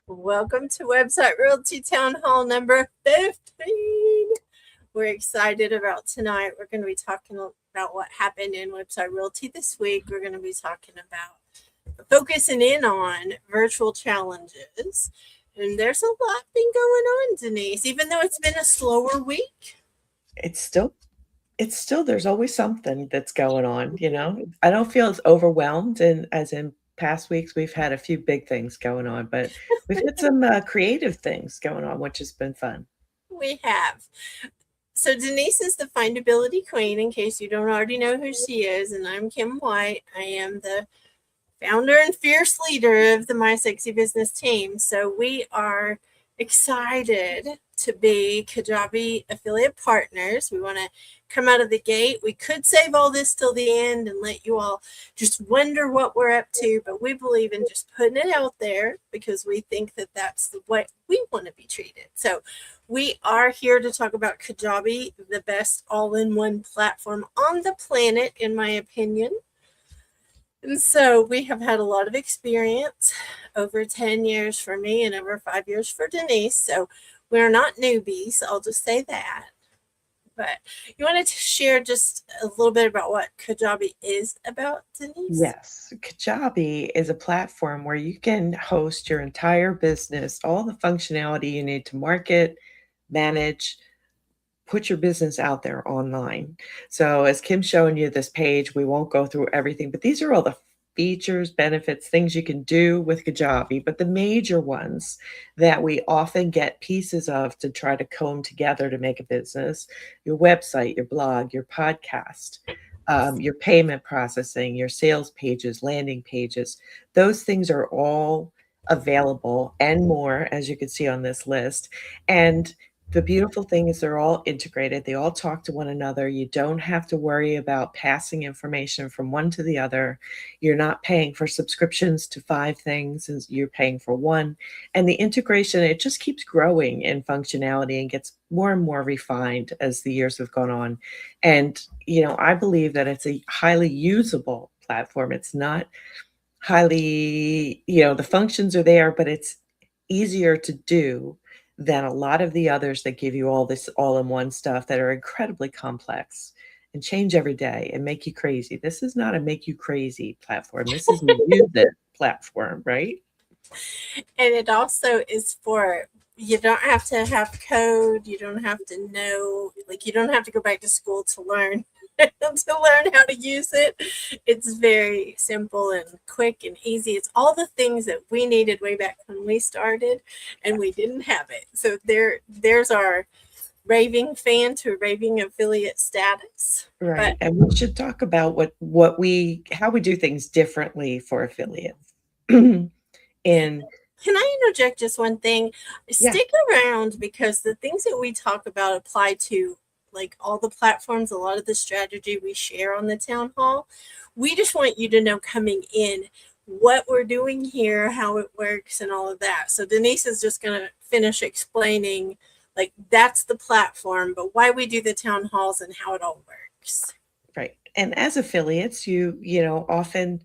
Welcome to Website Realty Town Hall number 15. We're excited about tonight. We're going to be talking about what happened in Website Realty this week. We're going to be talking about focusing in on virtual challenges. And there's a lot been going on, Denise, even though it's been a slower week. It's still there's always something that's going on, you know? I don't feel as overwhelmed and as in past weeks we've had a few big things going on, but we've had some creative things going on, which has been fun. We have. So Denise is the findability queen, in case you don't already know who she is, and I'm Kim White. I am the founder and fierce leader of the My Sexy Business team. So we are excited to be Kajabi affiliate partners. We want to come out of the gate. We could save all this till the end and let you all just wonder what we're up to, but we believe in just putting it out there because we think that that's the way we want to be treated. So we are here to talk about Kajabi, the best all-in-one platform on the planet, in my opinion. And so we have had a lot of experience, over 10 years for me and over 5 years for Denise. So we're not newbies, I'll just say that. But you wanted to share just a little bit about what Kajabi is about, Denise? Yes, Kajabi is a platform where you can host your entire business, all the functionality you need to market, manage, put your business out there online. So as Kim's showing you this page, we won't go through everything, but these are all the features, benefits, things you can do with Kajabi. But the major ones that we often get pieces of to try to comb together to make a business: your website, your blog, your podcast, your payment processing, your sales pages, landing pages. Those things are all available and more, as you can see on this list. And the beautiful thing is they're all integrated. They all talk to one another. You don't have to worry about passing information from one to the other. You're not paying for subscriptions to 5 things, and you're paying for one. And the integration, it just keeps growing in functionality and gets more and more refined as the years have gone on. And, I believe that it's a highly usable platform. It's not highly, the functions are there, but it's easier to do than a lot of the others that give you all this all-in-one stuff that are incredibly complex and change every day and make you crazy. This is not a make you crazy platform. This is a use it platform, right? And it also is for, you don't have to have code, you don't have to know, like, you don't have to go back to school to learn to learn how to use it. It's very simple and quick and easy. It's all the things that we needed way back when we started, and we didn't have it. So there's our raving fan to raving affiliate status. But Right. And we should talk about what we how we do things differently for affiliates. And can I interject just one thing? yeah, Stick around, because the things that we talk about apply to like all the platforms, a lot of the strategy we share on the town hall. We just want you to know coming in what we're doing here, how it works, and all of that. So Denise is just going to finish explaining, like, that's the platform, but why we do the town halls and how it all works. right. And as affiliates, you often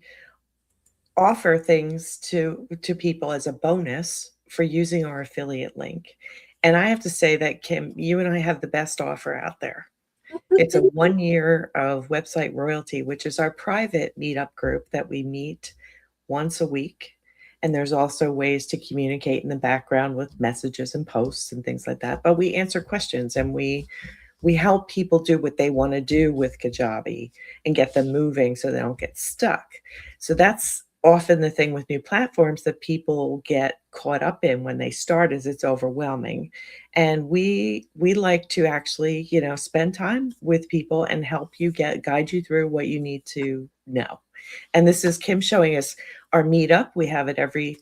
offer things to people as a bonus for using our affiliate link. And I have to say that, Kim, you and I have the best offer out there. It's a 1 year of Website Royalty, which is our private meetup group that we meet once a week. And there's also ways to communicate in the background with messages and posts and things like that. But we answer questions, and we help people do what they want to do with Kajabi and get them moving so they don't get stuck. So that's often the thing with new platforms that people get caught up in when they start, is it's overwhelming. And we like to actually, spend time with people and help you guide you through what you need to know. And this is Kim showing us our meetup. We have it every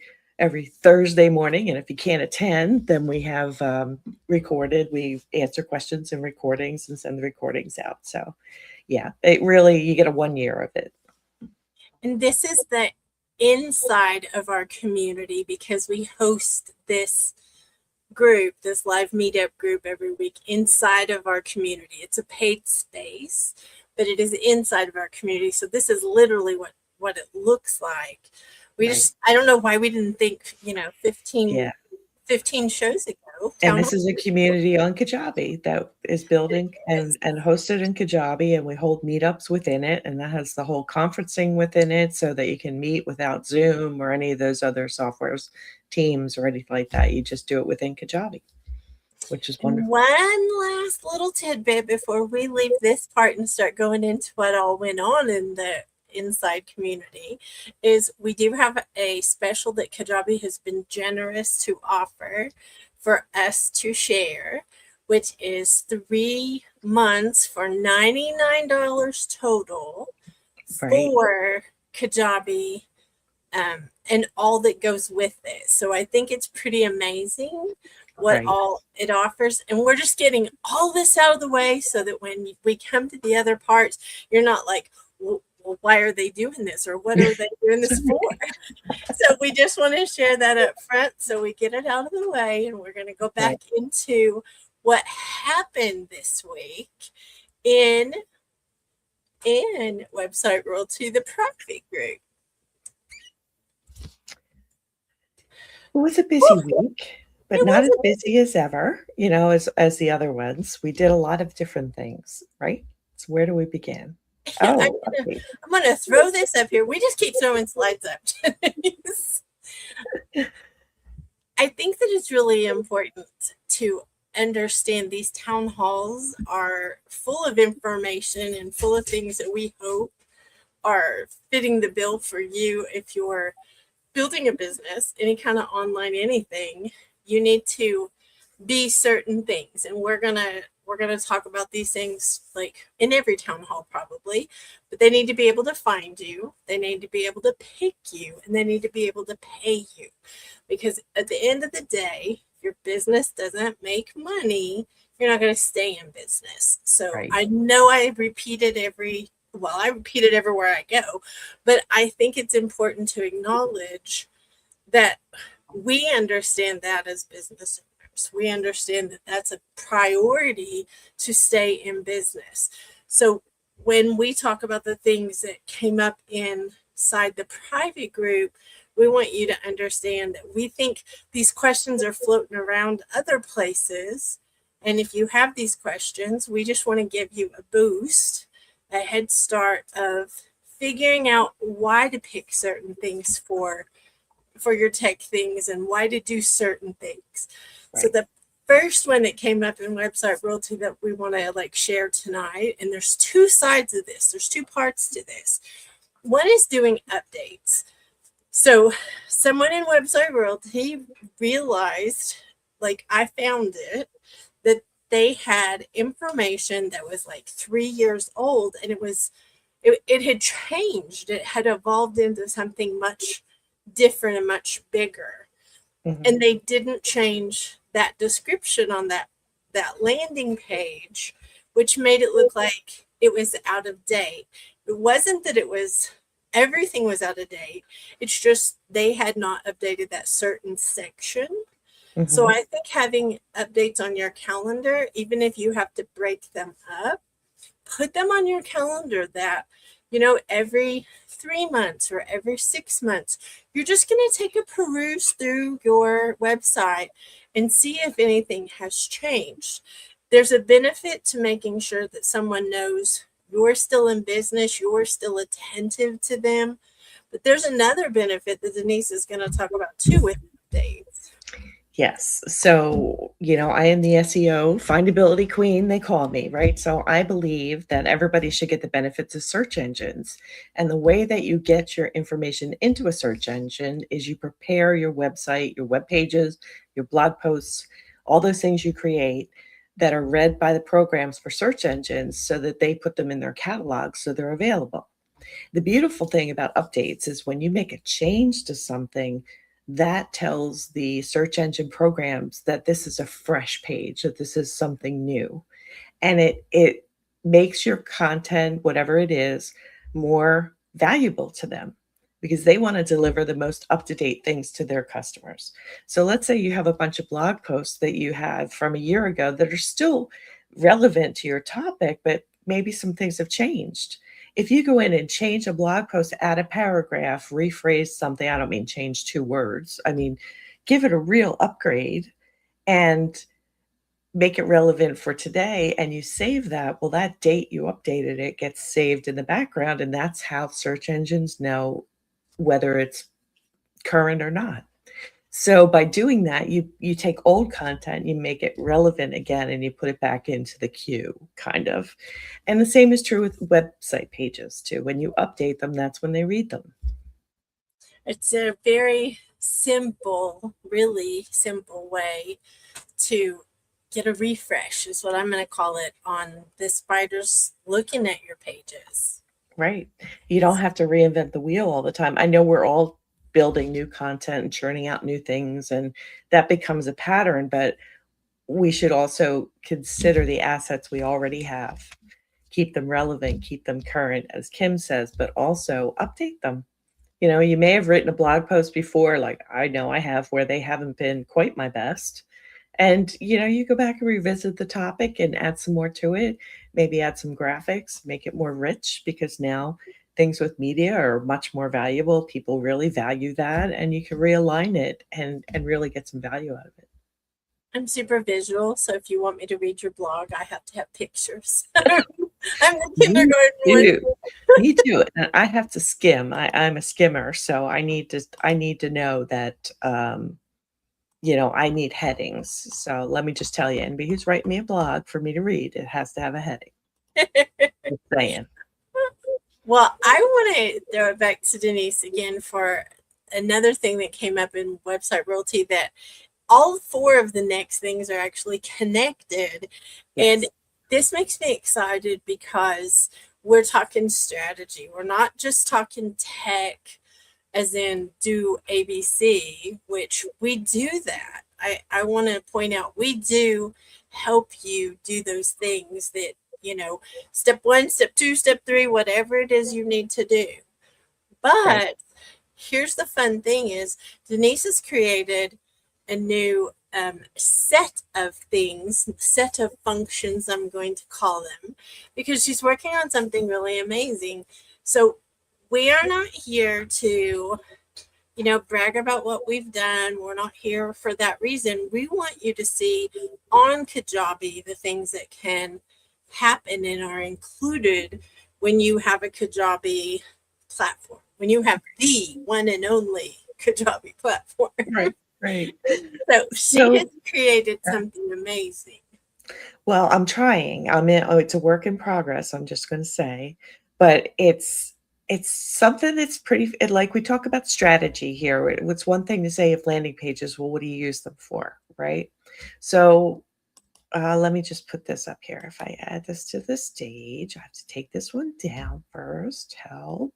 Thursday morning, and if you can't attend, then we have recorded. We answer questions and recordings and send the recordings out. So, yeah, it really, you get a 1 year of it. And this is the inside of our community, because we host this group, this live meetup group, every week inside of our community. It's a paid space, but it is inside of our community. So this is literally what it looks like Right. I don't know why we didn't think, Yeah. 15 shows ago. And Town this is a community on Kajabi that is building halls. and hosted in Kajabi, and we hold meetups within it, and that has the whole conferencing within it so that you can meet without Zoom or any of those other softwares, Teams or anything like that. You just do it within Kajabi, which is And wonderful. one last little tidbit before we leave this part and start going into what all went on in the inside community is we do have a special that Kajabi has been generous to offer for us to share, which is 3 months for $99 total Right. for Kajabi, and all that goes with it. So I think it's pretty amazing what Right. all it offers. And we're just getting all this out of the way so that when we come to the other parts, you're not like, well, why are they doing this? Or what are they doing this for? So we just want to share that up front so we get it out of the way. And we're going to go back Right. into what happened this week in Website World to the private group. It was a busy week, but It not as was busy as ever, as the other ones. We did a lot of different things, right? So where do we begin? Yeah, Oh, okay. I'm gonna throw this up here. We just keep throwing slides up. I think that it's really important to understand these town halls are full of information and full of things that we hope are fitting the bill for you. If you're building a business, any kind of online anything, you need to be certain things, and we're gonna talk about these things like in every town hall probably, but they need to be able to find you, they need to be able to pick you, and they need to be able to pay you, because at the end of the day, if your business doesn't make money, you're not going to stay in business. So Right. I know I repeat it everywhere I go, but I think it's important to acknowledge that we understand that as business owners. We understand that that's a priority to stay in business. So when we talk about the things that came up inside the private group, we want you to understand that we think these questions are floating around other places. And if you have these questions, we just want to give you a boost, a head start of figuring out why to pick certain things for your tech things and why to do certain things. Right. So the first one that came up in Website Royalty that we want to share tonight, and there's two sides of this, there's two parts to this. One is doing updates. So someone in Website Royalty realized, I found it, that they had information that was 3 years old, and it had changed. It had evolved into something much different and much bigger. Mhm. And they didn't change that description on that landing page, which made it look like it was out of date. It wasn't that everything was out of date. It's just they had not updated that certain section. So Mhm. I think having updates on your calendar, even if you have to break them up, put them on your calendar that, every 3 months or every 6 months, you're just going to take a peruse through your website and see if anything has changed. There's a benefit to making sure that someone knows you're still in business, you're still attentive to them. But there's another benefit that Denise is going to talk about too with updates. Yes. So, I am the SEO findability queen, they call me, right? So I believe that everybody should get the benefits of search engines. And the way that you get your information into a search engine is you prepare your website, your web pages, your blog posts, all those things you create that are read by the programs for search engines so that they put them in their catalog so they're available. The beautiful thing about updates is when you make a change to something, that tells the search engine programs that this is a fresh page, that this is something new. And it makes your content, whatever it is, more valuable to them because they want to deliver the most up-to-date things to their customers. So let's say you have a bunch of blog posts that you had from a year ago that are still relevant to your topic, but maybe some things have changed. if you go in and change a blog post, add a paragraph, rephrase something, I don't mean change 2 words. I mean, give it a real upgrade and make it relevant for today, and you save that, well, that date you updated it gets saved in the background, and that's how search engines know whether it's current or not. So by doing that, you take old content, you make it relevant again, and you put it back into the queue, kind of. And the same is true with website pages too. When you update them, that's when they read them. It's a very simple, really simple way to get a refresh, is what I'm going to call it, on the spiders looking at your pages. Right. You don't have to reinvent the wheel all the time. I know we're all building new content and churning out new things, and that becomes a pattern, but we should also consider the assets we already have. Keep them relevant, keep them current, as Kim says, but also update them. You know, you may have written a blog post before, like I know I have, where they haven't been quite my best. And, you know, you go back and revisit the topic and add some more to it, maybe add some graphics, make it more rich, because now things with media are much more valuable. People really value that, and you can realign it and really get some value out of it. I'm super visual, so if you want me to read your blog, I have to have pictures. I'm the kindergarten one. Me too. And I have to skim. I'm a skimmer, so I need to know that you know, I need headings. So let me just tell you, anybody who's writing me a blog for me to read, it has to have a heading. Just saying. Well, I want to throw it back to Denise again for another thing that came up in website royalty, that all 4 of the next things are actually connected. Yes. And this makes me excited because we're talking strategy. We're not just talking tech, as in do ABC, which we do that. I want to point out, we do help you do those things that, you know, step 1, step 2, step 3, whatever it is you need to do. But Right. here's the fun thing is Denise has created a new set of things, set of functions, I'm going to call them, because she's working on something really amazing. So we are not here to, you know, brag about what we've done. We're not here for that reason. We want you to see on Kajabi the things that can happen and are included when you have a Kajabi platform, when you have the one and only Kajabi platform. Right. Right. So she has created something amazing. Well, I'm trying. It's a work in progress, I'm just going to say, but it's something that's pretty, like we talk about strategy here. It's one thing to say, if landing pages, well, what do you use them for? Right. So let me just put this up here. If I add this to the stage, I have to take this one down first. Help.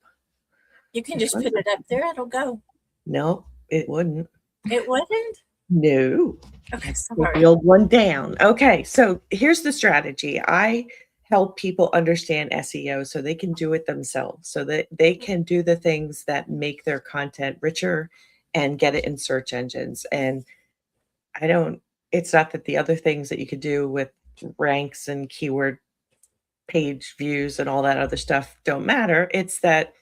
You can just put it up there. It'll go. No, it wouldn't. It wouldn't? No. Okay, sorry. Build one down. Okay, so here's the strategy. I help people understand SEO so they can do it themselves, so that they can do the things that make their content richer and get it in search engines. And it's not that the other things that you could do with ranks and keyword page views and all that other stuff don't matter. It's that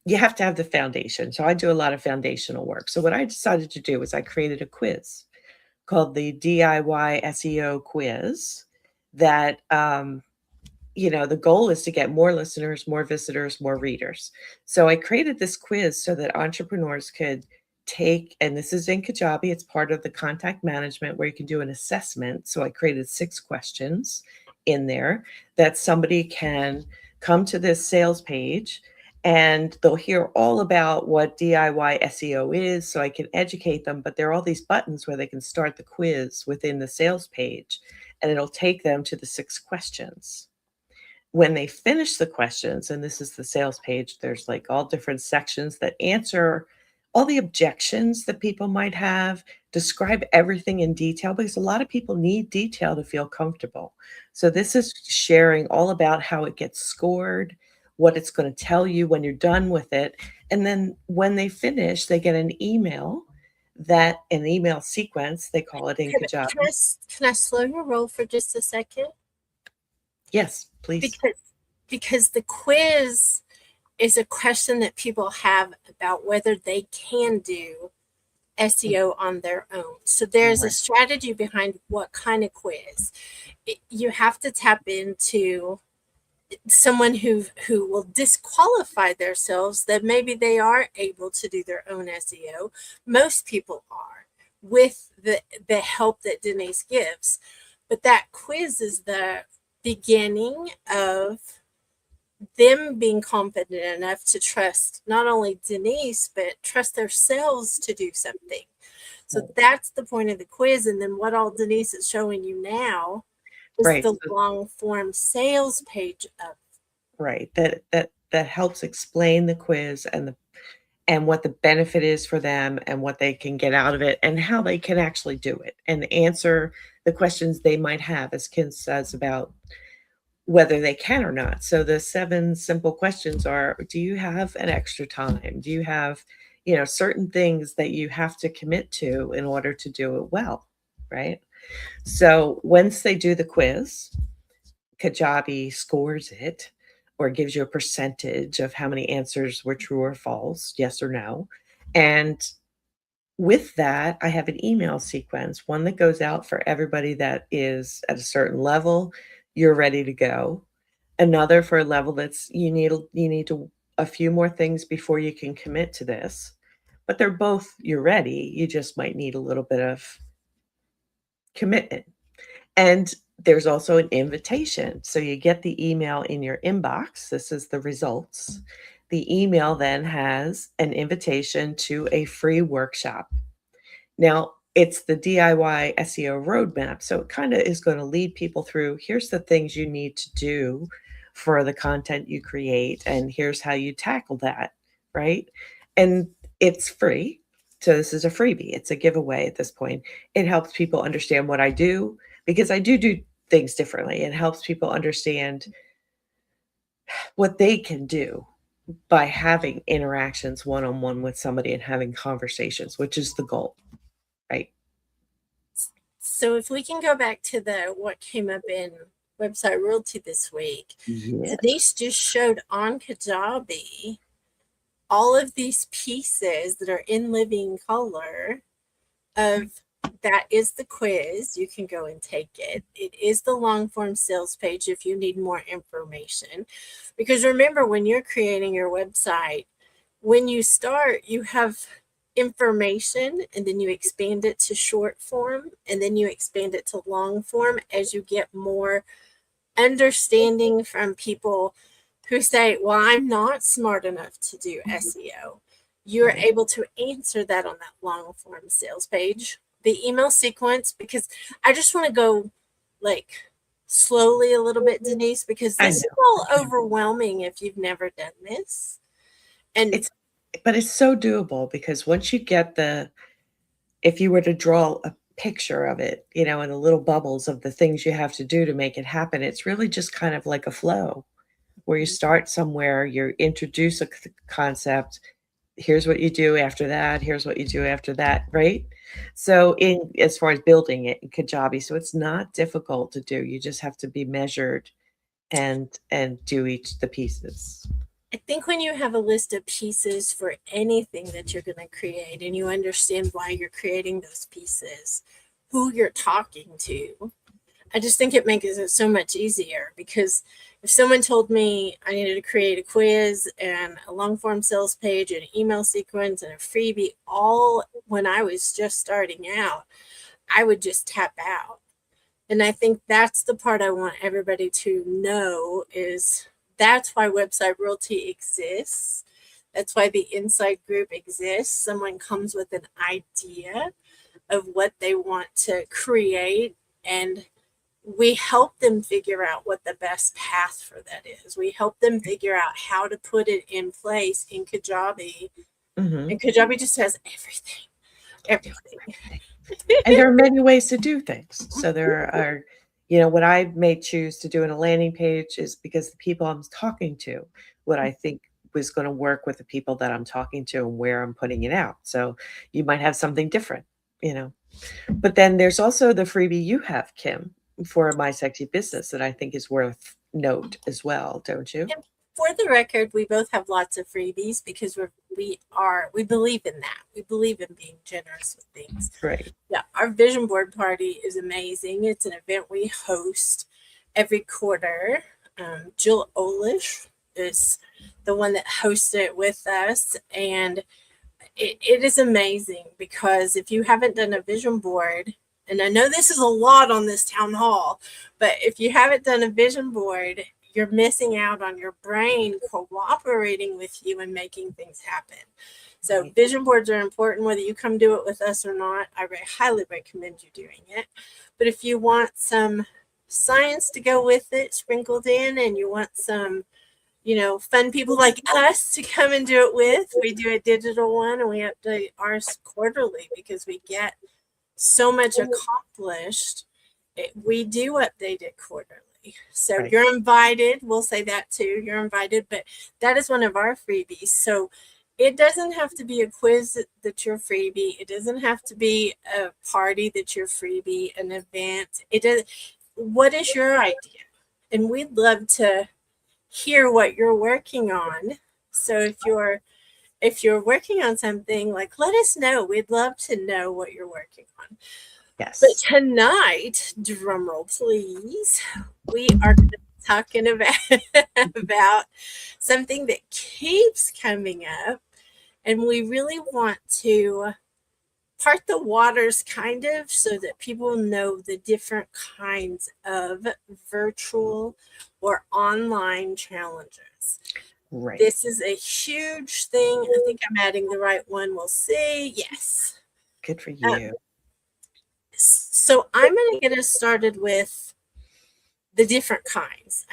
you have to have the foundation. So I do a lot of foundational work. So what I decided to do was I created a quiz called the DIY SEO quiz that, you know, the goal is to get more listeners, more visitors, more readers. So I created this quiz so that entrepreneurs could take, and this is in Kajabi, it's part of the contact management where you can do an assessment. So I created 6 questions in there that somebody can come to this sales page and they'll hear all about what DIY SEO is, so I can educate them. But there are all these buttons where they can start the quiz within the sales page, and it'll take them to the 6 questions. When they finish the questions, and this is the sales page, there's like all different sections that answer all the objections that people might have, describe everything in detail, because a lot of people need detail to feel comfortable. So this is sharing all about how it gets scored, what it's going to tell you when you're done with it. And then when they finish, they get an email sequence, they call it in Kajabi. Can I slow your roll for just a second? Yes, please. Because because the quiz is a question that people have about whether they can do SEO on their own. So there's a Right. strategy behind what kind of quiz. You have to tap into someone who will disqualify themselves that maybe they are able to do their own SEO. Most people are with the help that Denise gives. But that quiz is the beginning of them being confident enough to trust not only Denise, but trust themselves to do something. So that's the point of the quiz. And then what all Denise is showing you now is Right. the So, long form sales page of. right. That helps explain the quiz and what the benefit is for them and what they can get out of it and how they can actually do it and answer the questions they might have, as Kim says, about whether they can or not. So the 7 simple questions are, do you have an extra time? Do you have, certain things that you have to commit to in order to do it well, right? So once they do the quiz, Kajabi scores it or gives you a percentage of how many answers were true or false, yes or no. And with that, I have an email sequence, one that goes out for everybody that is at a certain level, you're ready to go. Another for a level that's you need to a few more things before you can commit to this. But they're both you're ready, you just might need a little bit of commitment. And there's also an invitation. So you get the email in your inbox. This is the results. The email then has an invitation to a free workshop. Now, it's the DIY SEO roadmap. So it kind of is going to lead people through here's the things you need to do for the content you create, and here's how you tackle that, right? And it's free. So this is a freebie, it's a giveaway at this point. It helps people understand what I do because I do things differently. It helps people understand what they can do by having interactions one on one with somebody and having conversations, which is the goal, right? So if we can go back to the what came up in Website Realty this week, Yeah. Denise just showed on Kajabi all of these pieces that are in living color of that is the quiz. You can go and take it. It is the long form sales page if you need more information. Because remember, when you're creating your website, when you start, you have information and then you expand it to short form and then you expand it to long form as you get more understanding from people who say, well, I'm not smart enough to do SEO. You're Right. able to answer that on that long form sales page. The email sequence, because I just want to go like slowly a little bit, Denise, because I this is know. all I know. overwhelming if you've never done this. And It's but it's so doable because once you get if you were to draw a picture of it, in the little bubbles of the things you have to do to make it happen, it's really just kind of like a flow where you start somewhere, you introduce a concept, here's what you do after that, here's what you do after that, right? So in as far as building it in Kajabi, so it's not difficult to do. You just have to be measured and do each the pieces. I think when you have a list of pieces for anything that you're going to create and you understand why you're creating those pieces, who you're talking to, I just think it makes it so much easier. Because if someone told me I needed to create a quiz and a long form sales page and an email sequence and a freebie all when I was just starting out, I would just tap out. And I think that's the part I want everybody to know is that's why Website Realty exists. That's why the Insight Group exists. Someone comes with an idea of what they want to create, and we help them figure out what the best path for that is. We help them figure out how to put it in place in Kajabi. Mhm. And Kajabi just has everything. Everything. And there are many ways to do things. So there are, what I may choose to do in a landing page is because the people I'm talking to, what I think was going to work with the people that I'm talking to and where I'm putting it out. So you might have something different, you know. But then there's also the freebie you have, Kim, for My Sexy Business that I think is worth note as well, don't you? And for the record, we both have lots of freebies because we believe in that. We believe in being generous with things. Right. Yeah, our vision board party is amazing. It's an event we host every quarter. Jill Olish is the one that hosts it with us, and it is amazing because if you haven't done a vision board, and I know this is a lot on this town hall, but if you haven't done a vision board, you're missing out on your brain cooperating with you and making things happen. So Right. vision boards are important whether you come do it with us or not. I highly recommend you doing it. But if you want some science to go with it sprinkled in, and you want some fun people like us to come and do it with, we do a digital one and we update ours quarterly because we get so much accomplished. We do update it quarterly. So Right. you're invited. We'll say that too. You're invited, but that is one of our freebies. So it doesn't have to be a quiz that you're freebie. It doesn't have to be a party that you're freebie, an event. It does. What is your idea? And we'd love to hear what you're working on. So if you're working on something, like, let us know. We'd love to know what you're working on. Yes. But tonight, drum roll please, we are going to be talking about something that keeps coming up, and we really want to part the waters kind of so that people know the different kinds of virtual or online challenges. Right. This is a huge thing. I think I'm adding the right one. We'll see. Yes. Good for you. So I'm going to get us started with the different kinds.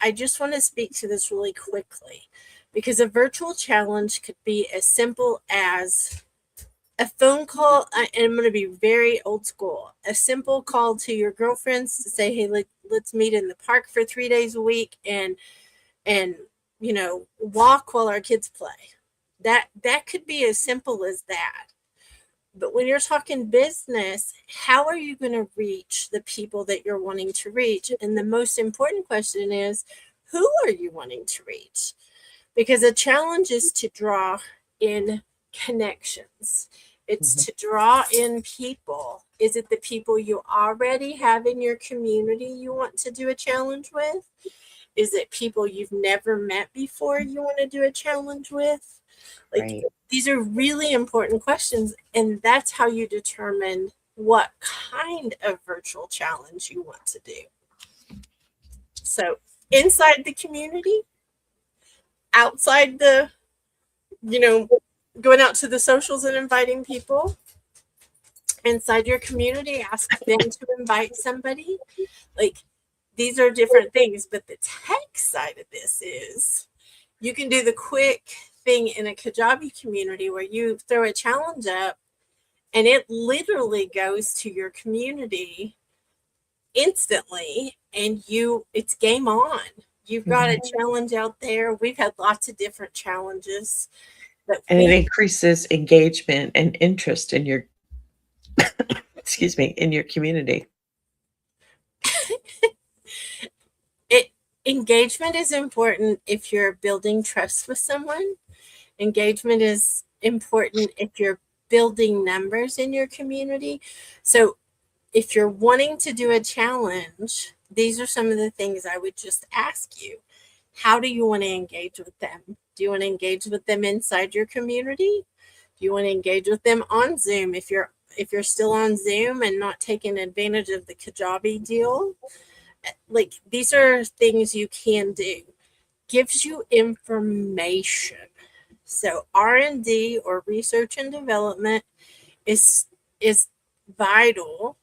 I just want to speak to this really quickly because a virtual challenge could be as simple as a phone call, and I'm going to be very old school, a simple call to your girlfriends to say, hey, let's meet in the park for 3 days a week and walk while our kids play. That could be as simple as that. But when you're talking business, how are you going to reach the people that you're wanting to reach? And the most important question is, who are you wanting to reach? Because a challenge is to draw in connections. It's to draw in people. Is it the people you already have in your community you want to do a challenge with? Is it people you've never met before you want to do a challenge with? Right. These are really important questions, and that's how you determine what kind of virtual challenge you want to do. So inside the community, outside the, going out to the socials and inviting people, inside your community, ask them to invite somebody. These are different things, but the tech side of this is you can do the quick thing in a Kajabi community where you throw a challenge up and it literally goes to your community instantly, and it's game on. You've got a challenge out there. We've had lots of different challenges and it increases engagement and interest in your in your community. Engagement is important if you're building trust with someone. Engagement is important if you're building numbers in your community. So if you're wanting to do a challenge, these are some of the things I would just ask you. How do you want to engage with them? Do you want to engage with them inside your community? Do you want to engage with them on Zoom if you're still on Zoom and not taking advantage of the Kajabi deal? These are things you can do. Gives you information. So R&D, or research and development, is vital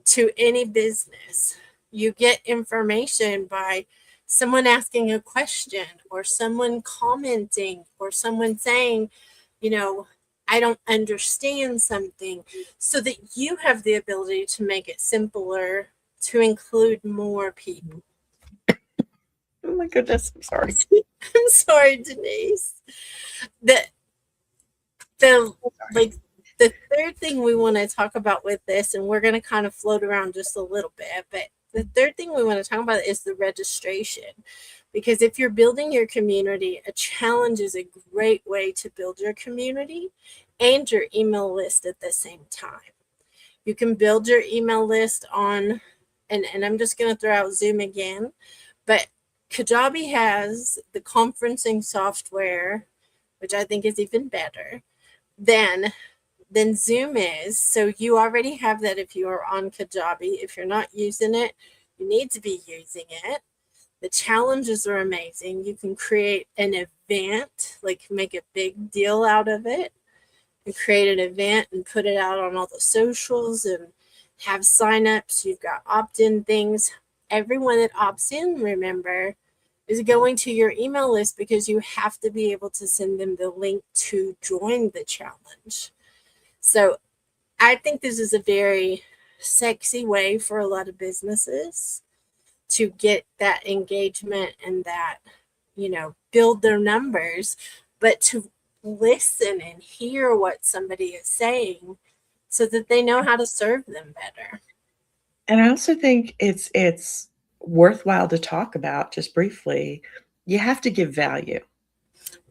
to any business. You get information by someone asking a question, or someone commenting, or someone saying, I don't understand something, so that you have the ability to make it simpler to include more people. Oh my goodness, I'm sorry. I'm sorry, Denise. The third thing we want to talk about with this, and we're going to kind of float around just a little bit, but The third thing we want to talk about is the registration. Because if you're building your community, a challenge is a great way to build your community and your email list at the same time. You can build your email list on, and I'm just going to throw out Zoom again, but Kajabi has the conferencing software, which I think is even better than Zoom is. So you already have that if you are on Kajabi. If you're not using it, you need to be using it. The challenges are amazing. You can create an event, like make a big deal out of it, and create an event and put it out on all the socials and have signups. You've got opt-in things. Everyone that opts in, remember, is going to your email list because you have to be able to send them the link to join the challenge. So I think this is a very sexy way for a lot of businesses to get that engagement and that, build their numbers, but to listen and hear what somebody is saying so that they know how to serve them better. And I also think it's worthwhile to talk about just briefly. You have to give value.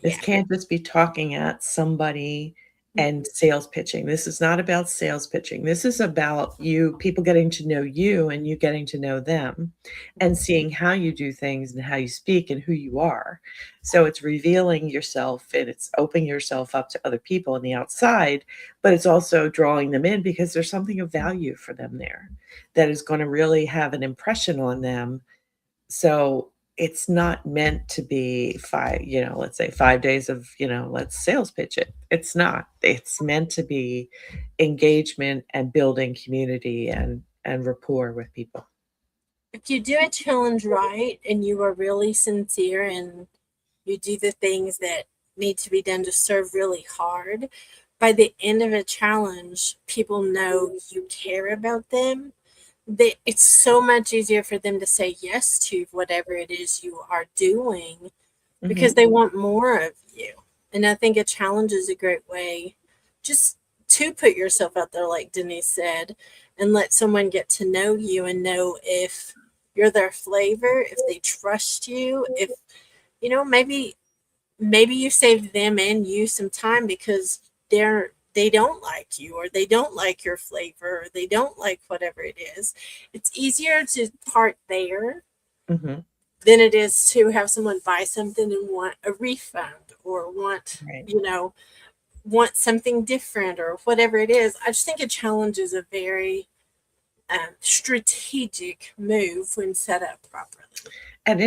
This Yeah. can't just be talking at somebody and sales pitching. This is not about sales pitching. This is about people getting to know you and you getting to know them and seeing how you do things and how you speak and who you are. So it's revealing yourself and it's opening yourself up to other people on the outside, but it's also drawing them in because there's something of value for them there that is going to really have an impression on them. So it's not meant to be let's say 5 days of, let's sales pitch it. It's not. It's meant to be engagement and building community and rapport with people. If you do a challenge right and you are really sincere and you do the things that need to be done to serve really hard, by the end of a challenge, people know you care about them. It's so much easier for them to say yes to whatever it is you are doing because Mhm. they want more of you. And I think a challenge is a great way just to put yourself out there, like Denise said, and let someone get to know you and know if you're their flavor, if they trust you, if, maybe you save them and you some time because they don't like you or they don't like your flavor or they don't like whatever it is. It's easier to part there Mhm. than it is to have someone buy something and want a refund or Right. want something different or whatever it is. I just think a challenge is a very strategic move when set up properly. And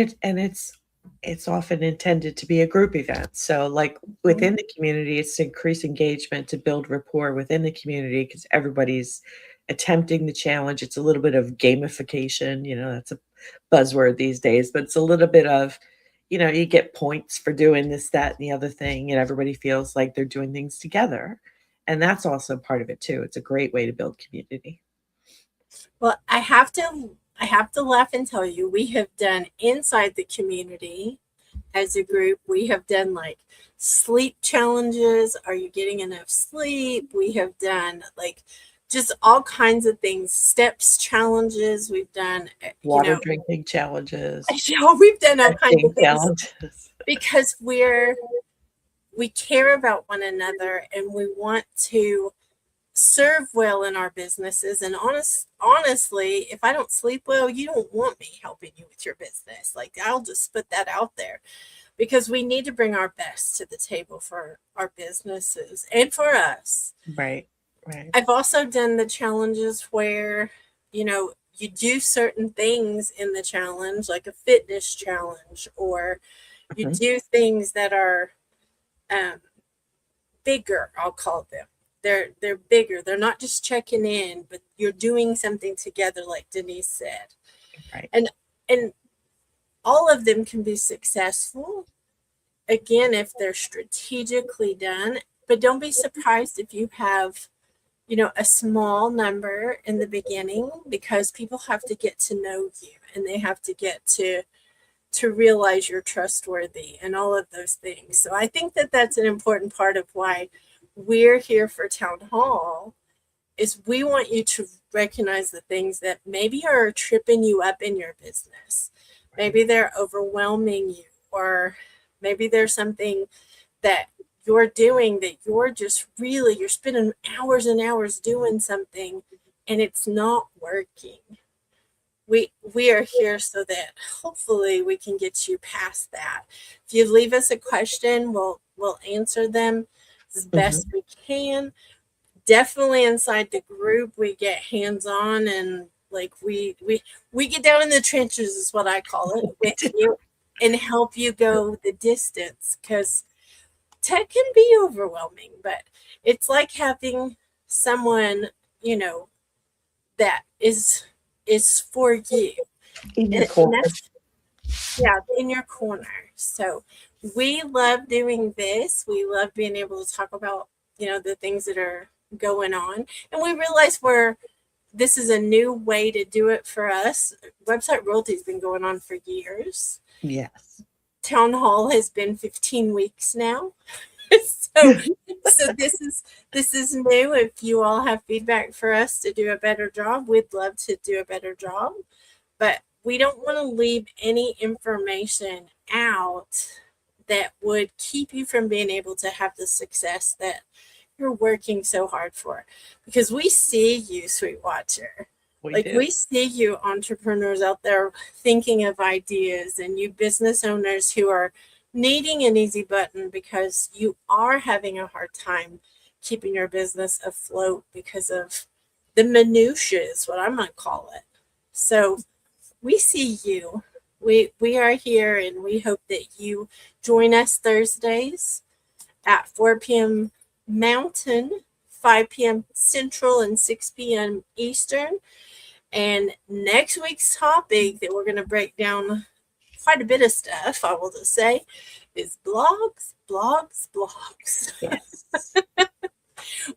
it's often intended to be a group event. So, like, within the community, it's to increase engagement, to build rapport within the community because everybody's attempting the challenge. It's a little bit of gamification, that's a buzzword these days, but it's a little bit of, you get points for doing this, that, and the other thing, and everybody feels like they're doing things together. And that's also part of it too. It's a great way to build community. Well, I have to laugh and tell you we have done inside the community as a group. We have done like sleep challenges. Are you getting enough sleep? We have done like just all kinds of things, steps challenges. We've done, Water drinking challenges, we've done all kinds texting of things challenges. because we care about one another and we want to serve well in our businesses. And honestly, if I don't sleep well, you don't want me helping you with your business. Like, I'll just put that out there because we need to bring our best to the table for our businesses and for us. Right, right. I've also done the challenges where, you do certain things in the challenge, like a fitness challenge, or you Mhm. do things that are um, bigger, I'll call them. They're bigger. They're not just checking in, but you're doing something together, like Denise said. Right. And all of them can be successful, again, if they're strategically done. But don't be surprised if you have, a small number in the beginning because people have to get to know you and they have to get to realize you're trustworthy and all of those things. So I think that that's an important part of why we're here for town hall is we want you to recognize the things that maybe are tripping you up in your business. Maybe they're overwhelming you, or maybe there's something that you're doing that you're spending hours and hours doing something and it's not working. We are here so that hopefully we can get you past that. If you leave us a question, we'll answer them as best we can. Definitely inside the group we get hands on, and like we get down in the trenches is what I call it with you, and help you go the distance, because tech can be overwhelming, but it's like having someone, you know, that is for you. In your And corner. that's, yeah, in your corner. So we love doing this. We love being able to talk about, the things that are going on. And we realize this is a new way to do it for us. Website Royalty has been going on for years. Yes. Town Hall has been 15 weeks now. so this is new. If you all have feedback for us to do a better job, we'd love to do a better job. But we don't want to leave any information out that would keep you from being able to have the success that you're working so hard for. Because we see you, Sweet Watcher. We see you entrepreneurs out there thinking of ideas, and you business owners who are needing an easy button because you are having a hard time keeping your business afloat because of the minutiae is what I'm going to call it. So we see you. We are here, and we hope that you join us Thursdays at 4 p.m. Mountain, 5 p.m. Central, and 6 p.m. Eastern. And next week's topic that we're going to break down quite a bit of stuff, I will just say, is blogs. Yes.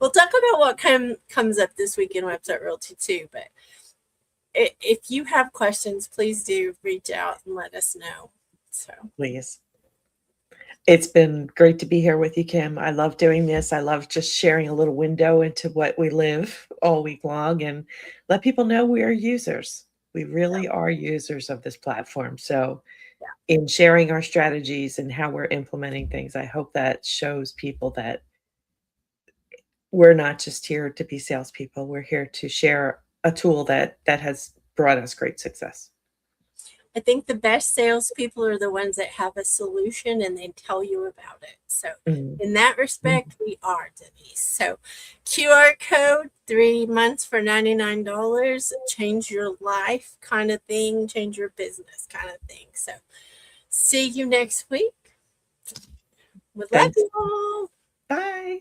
We'll talk about what comes up this week in Website Royalty too, but if you have questions, please do reach out and let us know. So Please. It's been great to be here with you, Kim. I love doing this. I love just sharing a little window into what we live all week long and let people know we are users. We really are users of this platform. So in sharing our strategies and how we're implementing things, I hope that shows people that we're not just here to be salespeople. We're here to share a tool that has brought us great success. I think the best salespeople are the ones that have a solution and they tell you about it. So in that respect, we are, Denise. So QR code, 3 months for $99, change your life kind of thing, change your business kind of thing. So see you next week. We love you all. Bye.